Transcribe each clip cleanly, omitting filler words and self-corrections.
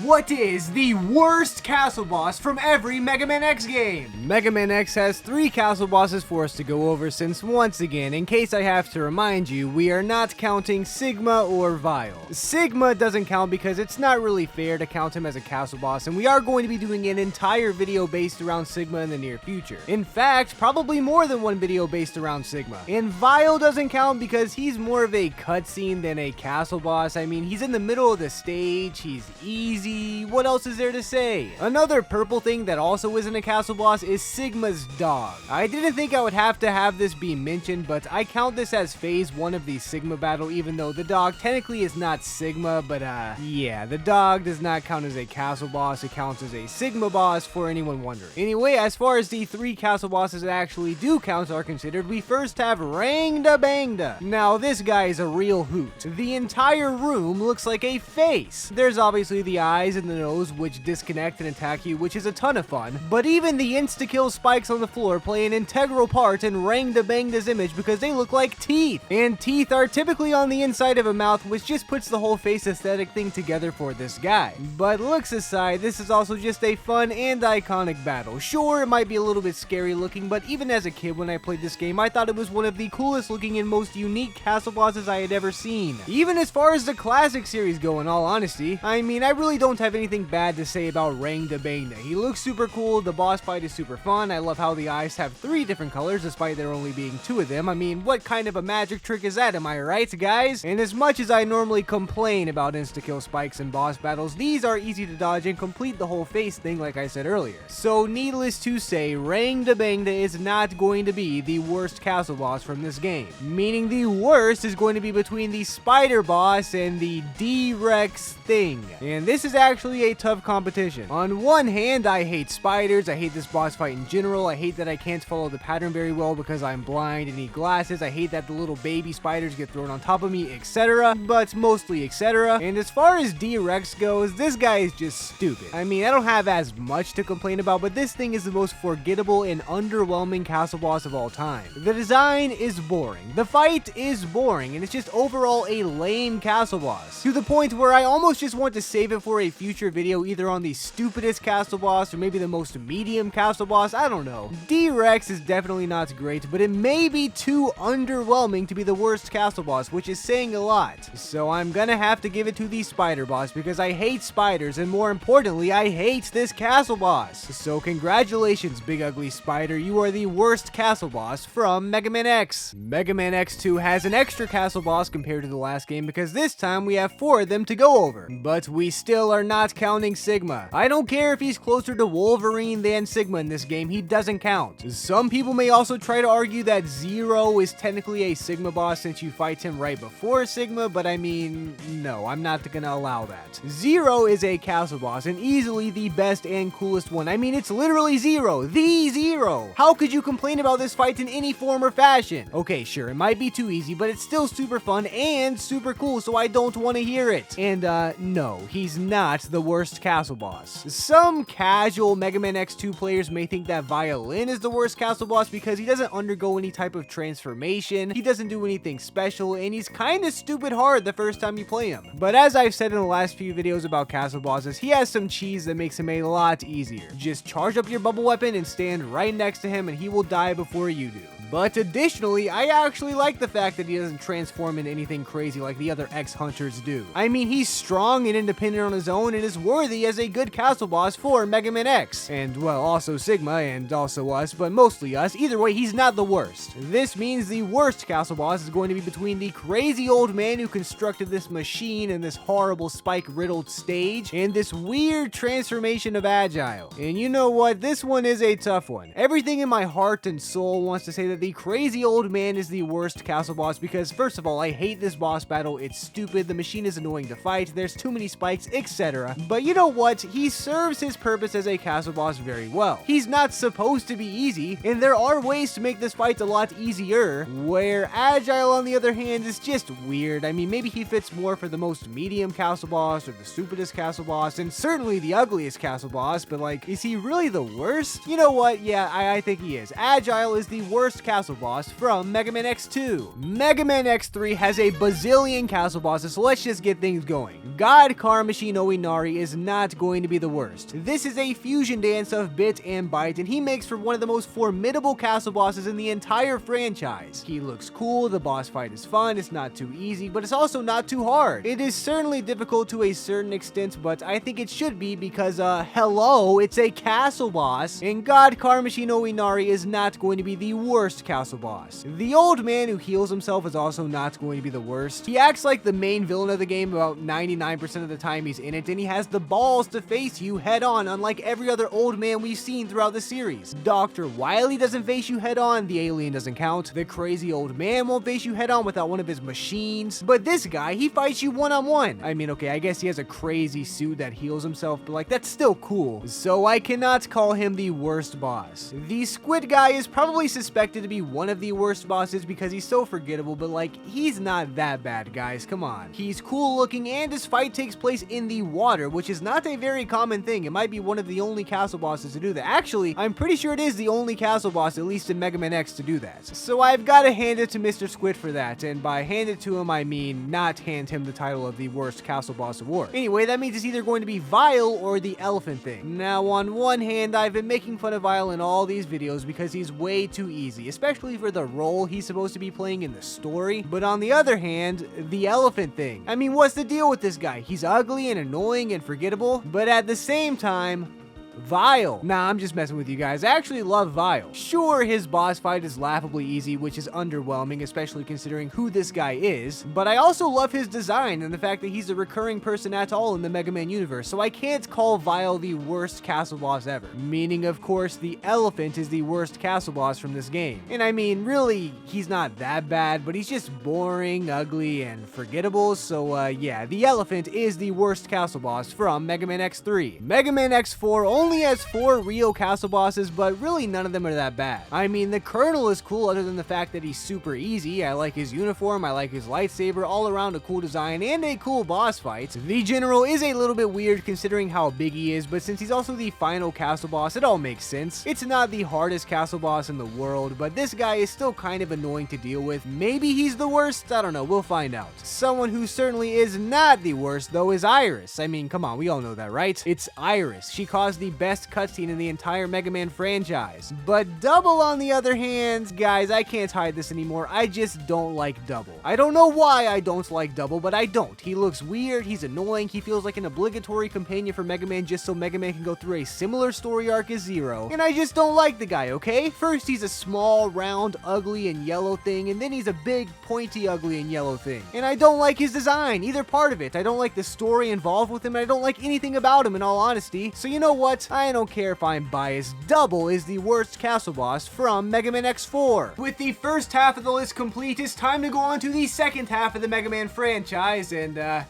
What is the worst castle boss from every Mega Man X game? Mega Man X has 3 castle bosses for us to go over, since once again, in case I have to remind you, we are not counting Sigma or Vile. Sigma doesn't count because it's not really fair to count him as a castle boss, and we are going to be doing an entire video based around Sigma in the near future. In fact, probably more than one video based around Sigma. And Vile doesn't count because he's more of a cutscene than a castle boss. I mean, he's in the middle of the stage, he's easy, what else is there to say? Another purple thing that also isn't a castle boss is Sigma's dog. I didn't think I would have to have this be mentioned, but I count this as phase 1 of the Sigma battle, even though the dog technically is not Sigma, but yeah, the dog does not count as a castle boss, it counts as a Sigma boss for anyone wondering. Anyway, as far as the 3 castle bosses that actually do count are considered, we first have Rangda Bangda. Now this guy is a real hoot. The entire room looks like a face. There's obviously the eyes and the nose which disconnect and attack you, which is a ton of fun, but even the insta-kill spikes on the floor play an integral part in Rangda Bangda's image because they look like teeth, and teeth are typically on the inside of a mouth, which just puts the whole face aesthetic thing together for this guy. But looks aside, this is also just a fun and iconic battle. Sure, it might be a little bit scary looking, but even as a kid when I played this game, I thought it was one of the coolest looking and most unique castle bosses I had ever seen. Even as far as the classic series go, in all honesty, I mean, I really don't have anything bad to say about Rangda Bangda. He looks super cool, the boss fight is super fun, I love how the eyes have 3 different colors despite there only being 2 of them. I mean, what kind of a magic trick is that, am I right, guys? And as much as I normally complain about insta-kill spikes in boss battles, these are easy to dodge and complete the whole face thing like I said earlier. So needless to say, Rangda Bangda is not going to be the worst castle boss from this game. Meaning the worst is going to be between the spider boss and the D-Rex thing. And this is actually a tough competition. On one hand, I hate spiders, I hate this boss fight in general, I hate that I can't follow the pattern very well because I'm blind and need glasses, I hate that the little baby spiders get thrown on top of me, etc. But mostly etc. And as far as D-Rex goes, this guy is just stupid. I mean, I don't have as much to complain about, but this thing is the most forgettable and underwhelming castle boss of all time. The design is boring, the fight is boring, and it's just overall a lame castle boss. To the point where I almost just want to save it for a future video, either on the stupidest castle boss or maybe the most medium castle boss, I don't know. D-Rex is definitely not great, but it may be too underwhelming to be the worst castle boss, which is saying a lot. So I'm gonna have to give it to the spider boss because I hate spiders, and more importantly, I hate this castle boss. So congratulations, Big Ugly Spider, you are the worst castle boss from Mega Man X. Mega Man X2 has an extra castle boss compared to the last game because this time we have 4 of them to go over. But we still are not counting Sigma. I don't care if he's closer to Wolverine than Sigma in this game, he doesn't count. Some people may also try to argue that Zero is technically a Sigma boss since you fight him right before Sigma, but I mean, no, I'm not gonna allow that. Zero is a castle boss and easily the best and coolest one. I mean, it's literally Zero, the Zero. How could you complain about this fight in any form or fashion? Okay, sure, it might be too easy, but it's still super fun and super cool, so I don't want to hear it. And no, he's not the worst castle boss. Some casual Mega Man X2 players may think that Violin is the worst castle boss because he doesn't undergo any type of transformation, he doesn't do anything special, and he's kinda stupid hard the first time you play him. But as I've said in the last few videos about castle bosses, he has some cheese that makes him a lot easier. Just charge up your bubble weapon and stand right next to him and he will die before you do. But additionally, I actually like the fact that he doesn't transform into anything crazy like the other X-Hunters do. I mean, he's strong and independent on his own and is worthy as a good castle boss for Mega Man X. And, well, also Sigma and also us, but mostly us. Either way, he's not the worst. This means the worst castle boss is going to be between the crazy old man who constructed this machine and this horrible spike-riddled stage, and this weird transformation of Agile. And you know what? This one is a tough one. Everything in my heart and soul wants to say that the crazy old man is the worst castle boss because, first of all, I hate this boss battle, it's stupid, the machine is annoying to fight, there's too many spikes, etc. But you know what? He serves his purpose as a castle boss very well. He's not supposed to be easy, and there are ways to make this fight a lot easier, where Agile, on the other hand, is just weird. I mean, maybe he fits more for the most medium castle boss, or the stupidest castle boss, and certainly the ugliest castle boss, but like, is he really the worst? You know what? Yeah, I think he is. Agile is the worst castle boss from Mega Man X2. Mega Man X3 has a bazillion castle bosses, so let's just get things going. God Car Machine Oinari is not going to be the worst. This is a fusion dance of bit and byte, and he makes for one of the most formidable castle bosses in the entire franchise. He looks cool, the boss fight is fun, it's not too easy, but it's also not too hard. It is certainly difficult to a certain extent, but I think it should be because, hello, it's a castle boss, and God Car Machine Oinari is not going to be the worst castle boss. The old man who heals himself is also not going to be the worst. He acts like the main villain of the game about 99% of the time he's in it, and he has the balls to face you head on, unlike every other old man we've seen throughout the series. Dr. Wily doesn't face you head on, the alien doesn't count, the crazy old man won't face you head on without one of his machines, but this guy, he fights you one-on-one. I mean, okay, I guess he has a crazy suit that heals himself, but like, that's still cool. So I cannot call him the worst boss. The squid guy is probably suspected to be one of the worst bosses because he's so forgettable, but like, he's not that bad, guys, come on. He's cool looking, and his fight takes place in the water, which is not a very common thing. It might be one of the only castle bosses to do that. Actually, I'm pretty sure it is the only castle boss, at least in Mega Man X, to do that. So I've got to hand it to Mr. Squid for that, and by hand it to him, I mean not hand him the title of the worst castle boss award. Anyway, that means it's either going to be Vile or the elephant thing. Now, on one hand, I've been making fun of Vile in all these videos because he's way too easy, especially for the role he's supposed to be playing in the story, but on the other hand, the elephant thing. I mean, what's the deal with this guy? He's ugly and annoying and forgettable, but at the same time, Vile. Nah, I'm just messing with you guys. I actually love Vile. Sure, his boss fight is laughably easy, which is underwhelming, especially considering who this guy is, but I also love his design and the fact that he's a recurring person at all in the Mega Man universe, so I can't call Vile the worst castle boss ever. Meaning, of course, the elephant is the worst castle boss from this game. And I mean, really, he's not that bad, but he's just boring, ugly, and forgettable, so yeah, the elephant is the worst castle boss from Mega Man X3. Mega Man X4 only has 4 real castle bosses, but really none of them are that bad. I mean, the Colonel is cool other than the fact that he's super easy. I like his uniform, I like his lightsaber, all around a cool design and a cool boss fight. The General is a little bit weird considering how big he is, but since he's also the final castle boss, it all makes sense. It's not the hardest castle boss in the world, but this guy is still kind of annoying to deal with. Maybe he's the worst? I don't know, we'll find out. Someone who certainly is not the worst though is Iris. I mean, come on, we all know that, right? It's Iris. She caused the best cutscene in the entire Mega Man franchise. But Double, on the other hand, guys, I can't hide this anymore. I just don't like Double. I don't know why I don't like Double, but I don't. He looks weird, he's annoying, he feels like an obligatory companion for Mega Man just so Mega Man can go through a similar story arc as Zero. And I just don't like the guy, okay? First, he's a small, round, ugly, and yellow thing, and then he's a big, pointy, ugly, and yellow thing. And I don't like his design, either part of it. I don't like the story involved with him, and I don't like anything about him in all honesty. So you know what? I don't care if I'm biased. Double is the worst castle boss from Mega Man X4. With the first half of the list complete, it's time to go on to the second half of the Mega Man franchise, and I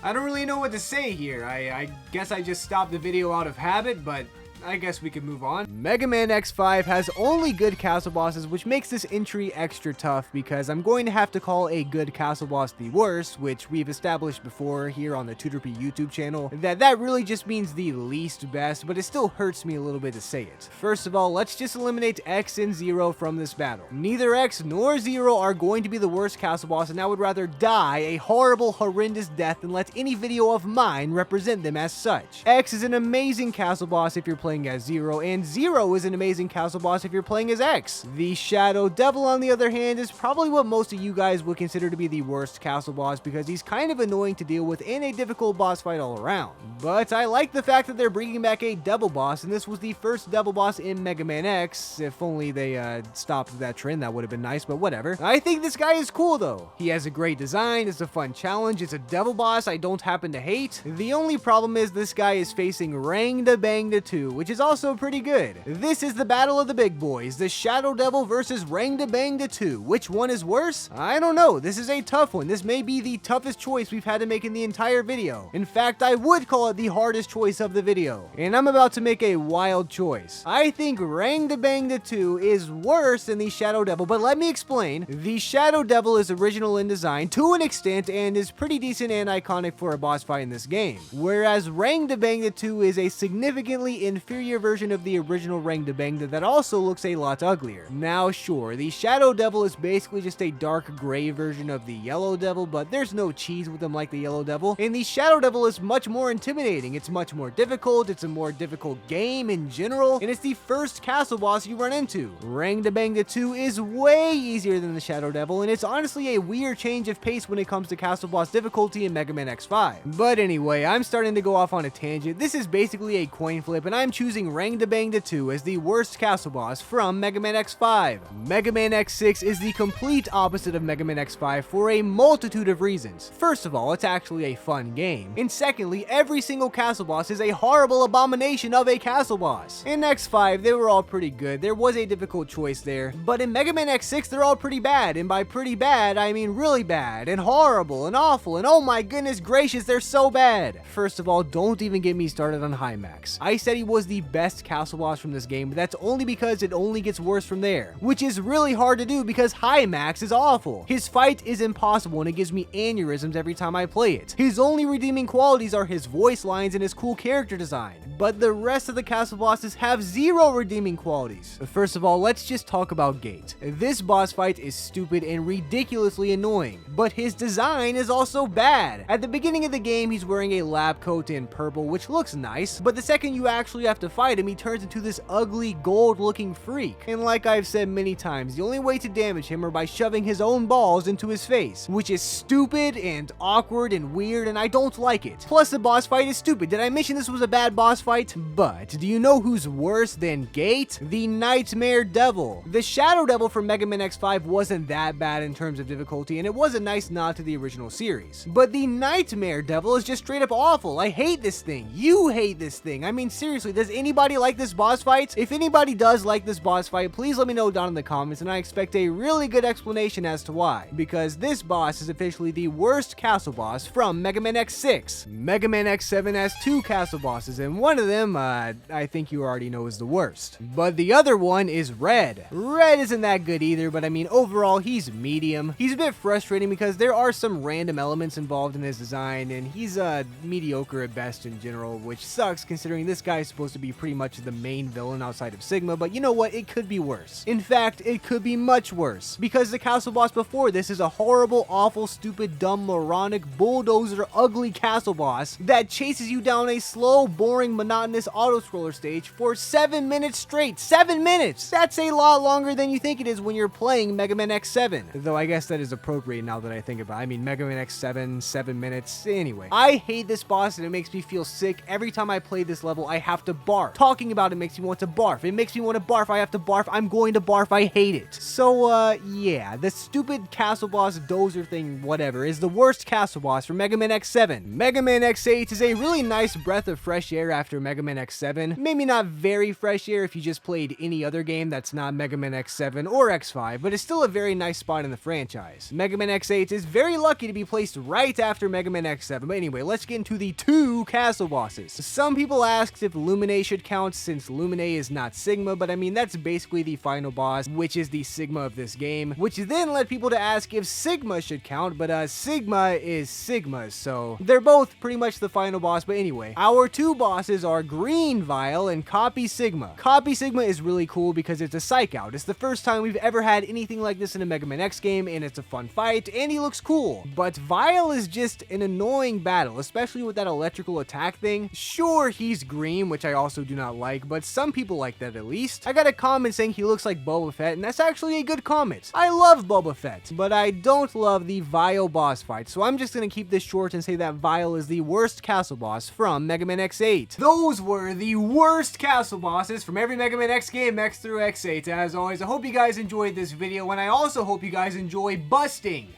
don't really know what to say here. I guess I just stopped the video out of habit, but I guess we could move on. Mega Man X5 has only good castle bosses, which makes this entry extra tough because I'm going to have to call a good castle boss the worst, which we've established before here on the Tooterp YouTube channel, that really just means the least best, but it still hurts me a little bit to say it. First of all, let's just eliminate X and Zero from this battle. Neither X nor Zero are going to be the worst castle boss, and I would rather die a horrible, horrendous death than let any video of mine represent them as such. X is an amazing castle boss if you're playing as Zero, and Zero is an amazing castle boss if you're playing as X. The Shadow Devil, on the other hand, is probably what most of you guys would consider to be the worst castle boss because he's kind of annoying to deal with and a difficult boss fight all around. But I like the fact that they're bringing back a double boss, and this was the first double boss in Mega Man X. If only they stopped that trend, that would have been nice, but whatever. I think this guy is cool though. He has a great design, it's a fun challenge, it's a devil boss I don't happen to hate. The only problem is this guy is facing Rang Da Bang Da 2, which is also pretty good. This is the battle of the big boys, the Shadow Devil versus Rang Da Bang Da 2. Which one is worse? I don't know. This is a tough one. This may be the toughest choice we've had to make in the entire video. In fact, I would call it the hardest choice of the video. And I'm about to make a wild choice. I think Rang Da Bang Da 2 is worse than the Shadow Devil, but let me explain. The Shadow Devil is original in design to an extent and is pretty decent and iconic for a boss fight in this game. Whereas Rang Da Bang Da 2 is a significantly inferior inferior version of the original Rangdabang that also looks a lot uglier. Now sure, the Shadow Devil is basically just a dark gray version of the Yellow Devil, but there's no cheese with him like the Yellow Devil, and the Shadow Devil is much more intimidating. It's much more difficult, it's a more difficult game in general, and it's the first castle boss you run into. Rangdabang 2 is way easier than the Shadow Devil, and it's honestly a weird change of pace when it comes to castle boss difficulty in Mega Man X5. But anyway, I'm starting to go off on a tangent. This is basically a coin flip, and I'm choosing Rangdabang 2 as the worst castle boss from Mega Man X5. Mega Man X6 is the complete opposite of Mega Man X5 for a multitude of reasons. First of all, it's actually a fun game, and secondly, every single castle boss is a horrible abomination of a castle boss. In X5, they were all pretty good. There was a difficult choice there, but in Mega Man X6, they're all pretty bad, and by pretty bad, I mean really bad, and horrible, and awful, and oh my goodness gracious, they're so bad. First of all, don't even get me started on Hymax. I said he was the best castle boss from this game, but that's only because it only gets worse from there, which is really hard to do because Hymax is awful. His fight is impossible, and it gives me aneurysms every time I play it. His only redeeming qualities are his voice lines and his cool character design, but the rest of the castle bosses have zero redeeming qualities. First of all, let's just talk about Gate. This boss fight is stupid and ridiculously annoying, but his design is also bad. At the beginning of the game, he's wearing a lab coat in purple, which looks nice, but the second you actually have to fight him, he turns into this ugly gold-looking freak. And like I've said many times, the only way to damage him are by shoving his own balls into his face, which is stupid and awkward and weird, and I don't like it. Plus, the boss fight is stupid. Did I mention this was a bad boss fight? But do you know who's worse than Gate? The Nightmare Devil. The Shadow Devil from Mega Man X5 wasn't that bad in terms of difficulty, and it was a nice nod to the original series. But the Nightmare Devil is just straight up awful. I hate this thing. You hate this thing. I mean, seriously, does anybody like this boss fight? If anybody does like this boss fight, please let me know down in the comments, and I expect a really good explanation as to why, because this boss is officially the worst castle boss from Mega Man X6. Mega Man X7 has two castle bosses, and one of them, I think you already know is the worst. But the other one is Red. Red isn't that good either, but I mean, overall, he's medium. He's a bit frustrating because there are some random elements involved in his design, and he's mediocre at best in general, which sucks considering this guy is supposed to be pretty much the main villain outside of Sigma, but you know what? It could be worse. In fact, it could be much worse, because the castle boss before this is a horrible, awful, stupid, dumb, moronic, bulldozer, ugly castle boss that chases you down a slow, boring, monotonous auto-scroller stage for 7 minutes straight. 7 minutes! That's a lot longer than you think it is when you're playing Mega Man X7. Though I guess that is appropriate now that I think about it. I mean, Mega Man X7, 7 minutes. Anyway, I hate this boss and it makes me feel sick. Every time I play this level, I have to barf. Talking about it makes me want to barf. It makes me want to barf. I have to barf. I'm going to barf. I hate it. So, yeah, the stupid castle boss dozer thing, whatever, is the worst castle boss for Mega Man X7. Mega Man X8 is a really nice breath of fresh air after Mega Man X7. Maybe not very fresh air if you just played any other game that's not Mega Man X7 or X5, but it's still a very nice spot in the franchise. Mega Man X8 is very lucky to be placed right after Mega Man X7, but anyway, let's get into the two castle bosses. Some people asked if Lumine should count since Lumine is not Sigma, but I mean, that's basically the final boss, which is the Sigma of this game, which then led people to ask if Sigma should count, but Sigma is Sigma, so they're both pretty much the final boss. But anyway, our two bosses are Green Vile and Copy Sigma. Copy Sigma is really cool because it's a psych out. It's the first time we've ever had anything like this in a Mega Man X game, and it's a fun fight, and he looks cool. But Vile is just an annoying battle, especially with that electrical attack thing. Sure, he's green, which I also do not like, but some people like that at least. I got a comment saying he looks like Boba Fett, and that's actually a good comment. I love Boba Fett, but I don't love the Vile boss fight, so I'm just gonna keep this short and say that Vile is the worst castle boss from Mega Man X8. Those were the worst castle bosses from every Mega Man X game, X through X8. As always, I hope you guys enjoyed this video, and I also hope you guys enjoy busting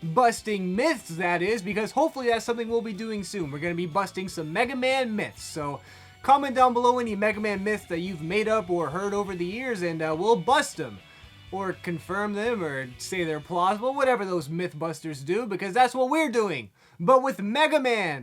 myths, that is, because hopefully that's something we'll be doing soon. We're going to be busting some Mega Man myths, so comment down below any Mega Man myths that you've made up or heard over the years, and we'll bust them, or confirm them, or say they're plausible, whatever those mythbusters do, because that's what we're doing, but with Mega Man.